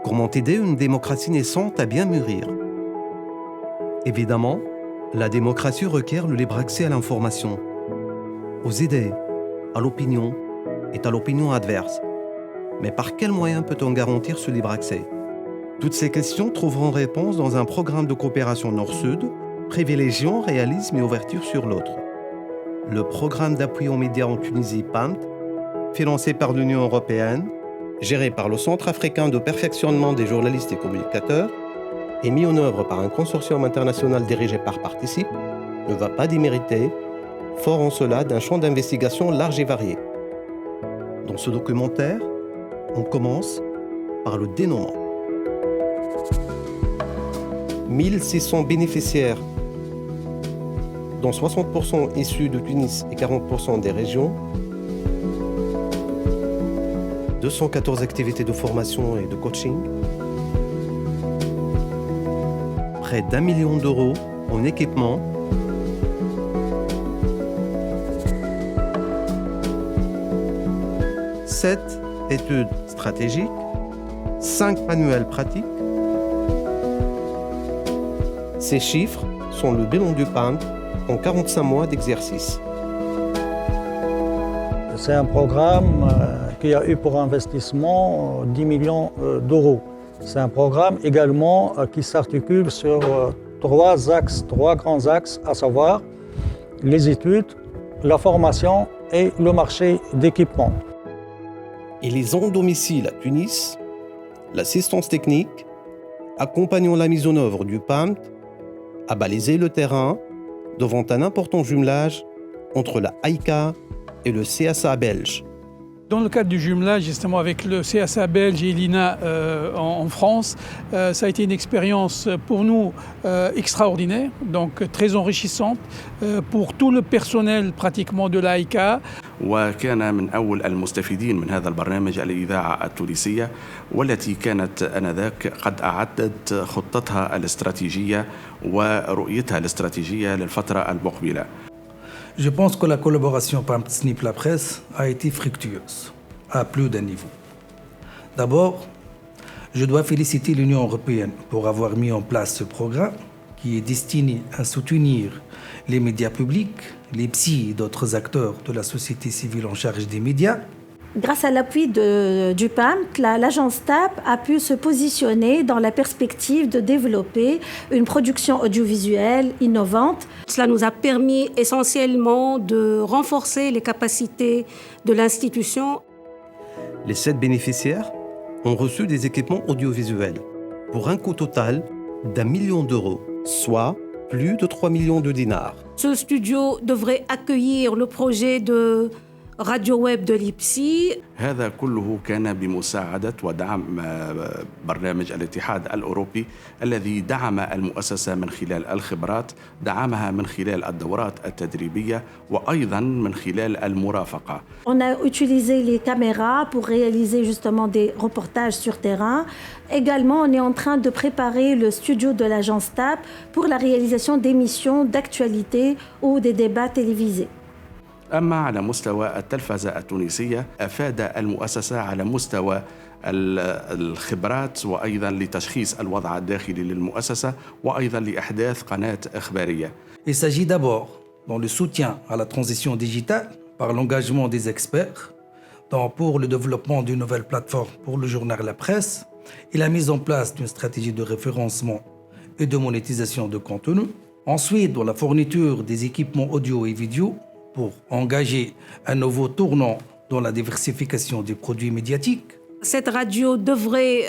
Comment aider une démocratie naissante à bien mûrir? Évidemment, la démocratie requiert le libre accès à l'information, aux idées, à l'opinion et à l'opinion adverse. Mais par quels moyens peut-on garantir ce libre accès? Toutes ces questions trouveront réponse dans un programme de coopération Nord-Sud, privilégiant réalisme et ouverture sur l'autre. Le programme d'appui aux médias en Tunisie PAMT, financé par l'Union européenne, géré par le Centre africain de perfectionnement des journalistes et communicateurs, et mis en œuvre par un consortium international dirigé par Participe, ne va pas démériter, fort en cela d'un champ d'investigation large et varié. Dans ce documentaire, on commence par le dénouement. 1600 bénéficiaires, dont 60% issus de Tunis et 40% des régions, 214 activités de formation et de coaching, près d'1 million d'euros en équipement, sept études stratégiques, 5 manuels pratiques. Ces chiffres sont le bilan du PAMT en 45 mois d'exercice. C'est un programme qui a eu pour investissement 10 millions d'euros. C'est un programme également qui s'articule sur trois grands axes, à savoir les études, la formation et le marché d'équipement. Ils ont domicile à Tunis, l'assistance technique, accompagnant la mise en œuvre du PAMT, à baliser le terrain devant un important jumelage entre la AICA et le CSA belge. Dans le cadre du jumelage, justement, avec le CSA belge et l'INA en France, ça a été une expérience pour nous extraordinaire, donc très enrichissante pour tout le personnel pratiquement de l'AICA. وكان من أول المستفيدين من هذا البرنامج الإذاعة التونسية والتي كانت آنذاك قد أعدت خطتها الاستراتيجية ورؤيتها الاستراتيجية للفترة المقبلة. Je pense que la collaboration PAMT-SNIP La Presse a été fructueuse, à plus d'un niveau. D'abord, je dois féliciter l'Union européenne pour avoir mis en place ce programme qui est destiné à soutenir les médias publics, les psys et d'autres acteurs de la société civile en charge des médias. Grâce à l'appui du PAMT, l'agence TAP a pu se positionner dans la perspective de développer une production audiovisuelle innovante. Cela nous a permis essentiellement de renforcer les capacités de l'institution. Les 7 bénéficiaires ont reçu des équipements audiovisuels pour un coût total d'1 million d'euros, soit plus de 3 millions de dinars. Ce studio devrait accueillir le projet de راديو ويب دو ليبسي. هذا كله كان بمساعدة ودعم برنامج الاتحاد الأوروبي الذي دعم المؤسسة من خلال الخبرات، دعمها من خلال الدورات التدريبية وأيضا من خلال المرافقة. On a utilisé les caméras pour réaliser justement des reportages sur terrain. Également, on est en train de préparer le studio de l'agence TAP pour la réalisation d'émissions d'actualité ou des débats télévisés. أما على مستوى التلفزة التونسية أفاد المؤسسة على مستوى الخبرات وأيضا لتشخيص الوضع الداخلي للمؤسسة وأيضا لإحداث قناة إخبارية. Il s'agit d'abord dans le soutien à la transition digitale par l'engagement des experts, pour le développement d'une nouvelle plateforme pour le journal La Presse et la mise en place d'une stratégie de référencement et de monétisation de contenu. Ensuite, dans la fourniture des équipements audio et vidéo pour engager un nouveau tournant dans la diversification des produits médiatiques. Cette radio devrait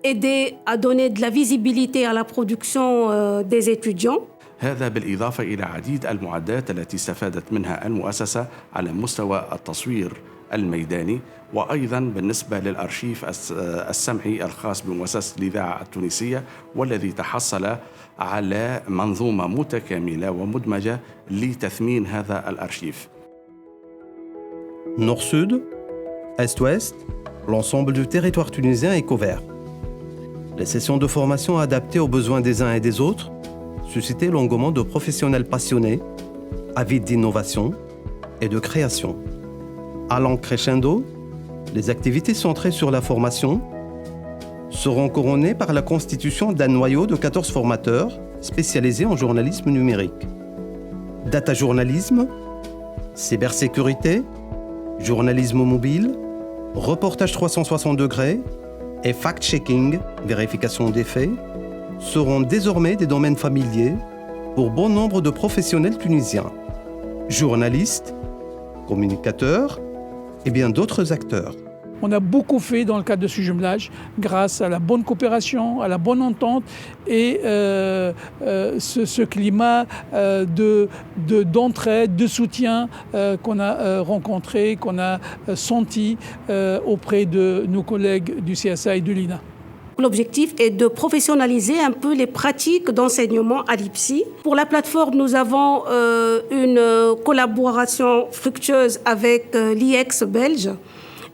aider à donner de la visibilité à la production des étudiants. هذا بالإضافة إلى عديد المعدات التي استفادت منها المؤسسة على مستوى التصوير الميداني وأيضا بالنسبة للأرشيف السمعي الخاص بمؤسسة الإذاعة التونسية والذي تحصل على منظومة متكاملة ومدمجة لتثمين هذا الأرشيف. Nord-Sud, Est-Ouest, l'ensemble du territoire tunisien est couvert. Les sessions de formation adaptées aux besoins des uns et des autres suscitaient l'engouement de professionnels passionnés, avides d'innovation et de création. Allant crescendo, les activités centrées sur la formation, seront couronnés par la constitution d'un noyau de 14 formateurs spécialisés en journalisme numérique. Data journalisme, cybersécurité, journalisme mobile, reportage 360 degrés et fact-checking, vérification des faits, seront désormais des domaines familiers pour bon nombre de professionnels tunisiens, journalistes, communicateurs et bien d'autres acteurs. On a beaucoup fait dans le cadre de ce jumelage grâce à la bonne coopération, à la bonne entente et ce climat d'entraide, de soutien qu'on a rencontré, qu'on a senti auprès de nos collègues du CSA et de l'INA. L'objectif est de professionnaliser un peu les pratiques d'enseignement à l'IPSI. Pour la plateforme, nous avons une collaboration fructueuse avec l'IEX belge.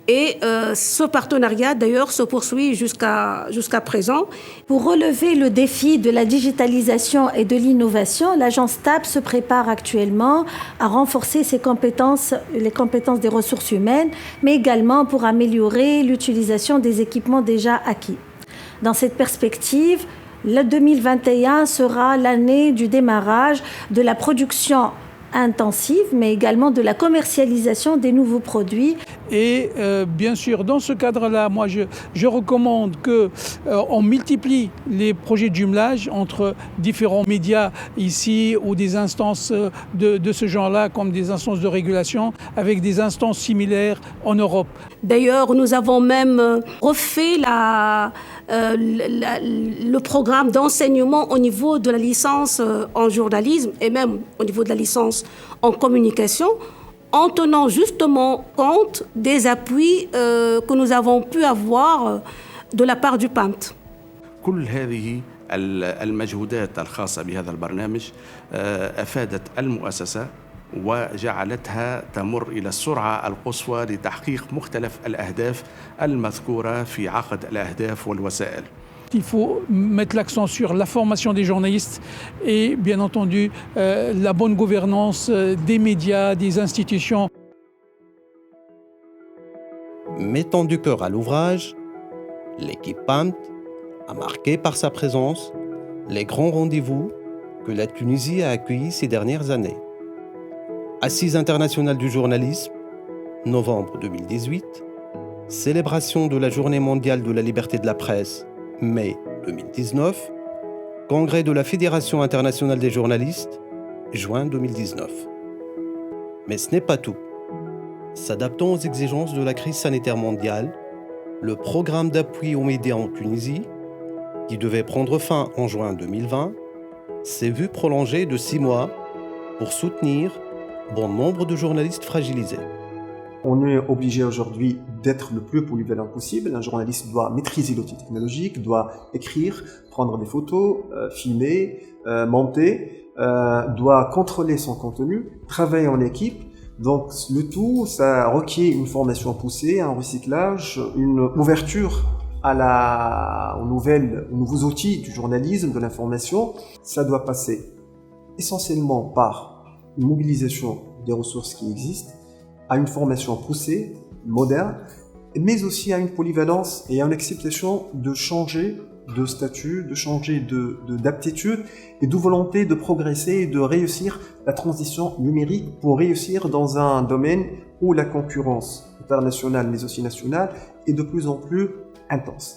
Et ce partenariat, d'ailleurs, se poursuit jusqu'à présent. Pour relever le défi de la digitalisation et de l'innovation, l'agence TAP se prépare actuellement à renforcer ses compétences, les compétences des ressources humaines, mais également pour améliorer l'utilisation des équipements déjà acquis. Dans cette perspective, le 2021 sera l'année du démarrage de la production intensive, mais également de la commercialisation des nouveaux produits. Et bien sûr, dans ce cadre-là, moi, je recommande qu'on multiplie les projets de jumelage entre différents médias ici ou des instances de ce genre-là, comme des instances de régulation, avec des instances similaires en Europe. D'ailleurs, nous avons même refait le programme d'enseignement au niveau de la licence en journalisme et même au niveau de la licence en communication, en tenant justement compte des appuis que nous avons pu avoir de la part du PAMT. كل هذه المجهودات الخاصة بهذا البرنامج أفادت المؤسسة وجعلتها تمر إلى السرعة القصوى لتحقيق مختلف الأهداف المذكورة في عقد الأهداف والوسائل. Il faut mettre l'accent sur la formation des journalistes et bien entendu la bonne gouvernance des médias, des institutions. Mettant du cœur à l'ouvrage, l'équipe PAMT a marqué par sa présence les grands rendez-vous que la Tunisie a accueillis ces dernières années. Assise internationale du journalisme, novembre 2018, célébration de la Journée mondiale de la liberté de la presse, mai 2019, congrès de la Fédération internationale des journalistes, juin 2019. Mais ce n'est pas tout. S'adaptant aux exigences de la crise sanitaire mondiale, le programme d'appui aux médias en Tunisie, qui devait prendre fin en juin 2020, s'est vu prolongé de 6 mois pour soutenir bon nombre de journalistes fragilisés. On est obligé aujourd'hui d'être le plus polyvalent possible. Un journaliste doit maîtriser l'outil technologique, doit écrire, prendre des photos, filmer, monter, doit contrôler son contenu, travailler en équipe. Donc le tout, ça requiert une formation poussée, un recyclage, une ouverture aux nouveaux outils du journalisme, de l'information. Ça doit passer essentiellement par une mobilisation des ressources qui existent, à une formation poussée, moderne, mais aussi à une polyvalence et à une acceptation de changer de statut, de changer d'aptitude et de volonté de progresser et de réussir la transition numérique pour réussir dans un domaine où la concurrence internationale mais aussi nationale est de plus en plus intense.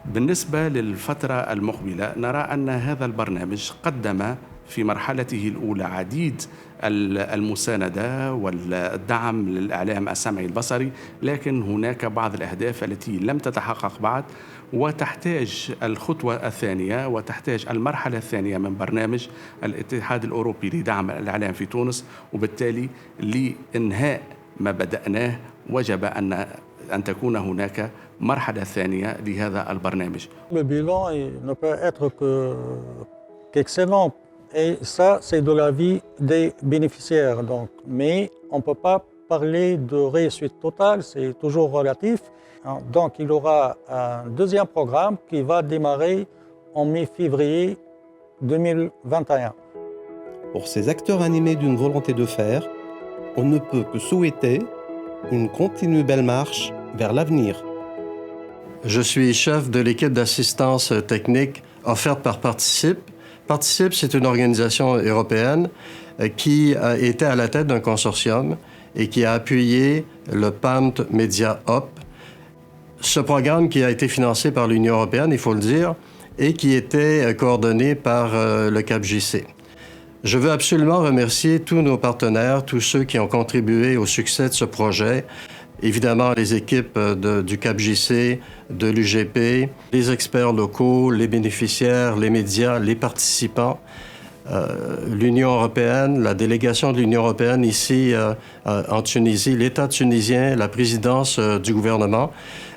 بالنسبة للفترة المقبلة نرى أن هذا البرنامج قدم في مرحلته الأولى عديد المساندة والدعم للإعلام السمعي البصري، لكن هناك بعض الأهداف التي لم تتحقق بعد وتحتاج الخطوة الثانية وتحتاج المرحلة الثانية من برنامج الاتحاد الأوروبي لدعم الإعلام في تونس، وبالتالي لإنهاء ما بدأناه وجب أن تكون هناك مرحلة ثانية لهذا البرنامج. Le bilan ne peut être qu'excellent. Et ça, c'est de l'avis des bénéficiaires. Donc. Mais on ne peut pas parler de réussite totale, c'est toujours relatif. Donc il y aura un deuxième programme qui va démarrer en mi-février 2021. Pour ces acteurs animés d'une volonté de faire, on ne peut que souhaiter une continue belle marche vers l'avenir. Je suis chef de l'équipe d'assistance technique offerte par Participe. Participe, c'est une organisation européenne qui était à la tête d'un consortium et qui a appuyé le PAMT Media Hub. Ce programme qui a été financé par l'Union européenne, il faut le dire, et qui était coordonné par le CAPJC. Je veux absolument remercier tous nos partenaires, tous ceux qui ont contribué au succès de ce projet. Évidemment, les équipes du CAPJC, de l'UGP, les experts locaux, les bénéficiaires, les médias, les participants, l'Union européenne, la délégation de l'Union européenne ici en Tunisie, l'État tunisien, la présidence du gouvernement.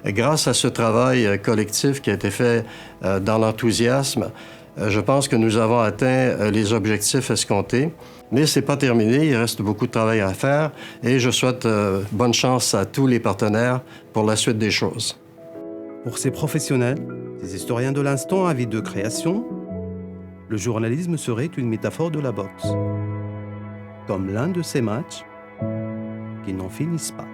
Grâce à ce travail collectif qui a été fait dans l'enthousiasme, je pense que nous avons atteint les objectifs escomptés. Mais ce n'est pas terminé, il reste beaucoup de travail à faire et je souhaite bonne chance à tous les partenaires pour la suite des choses. Pour ces professionnels, ces historiens de l'instant avides de création, le journalisme serait une métaphore de la boxe, comme l'un de ces matchs qui n'en finissent pas.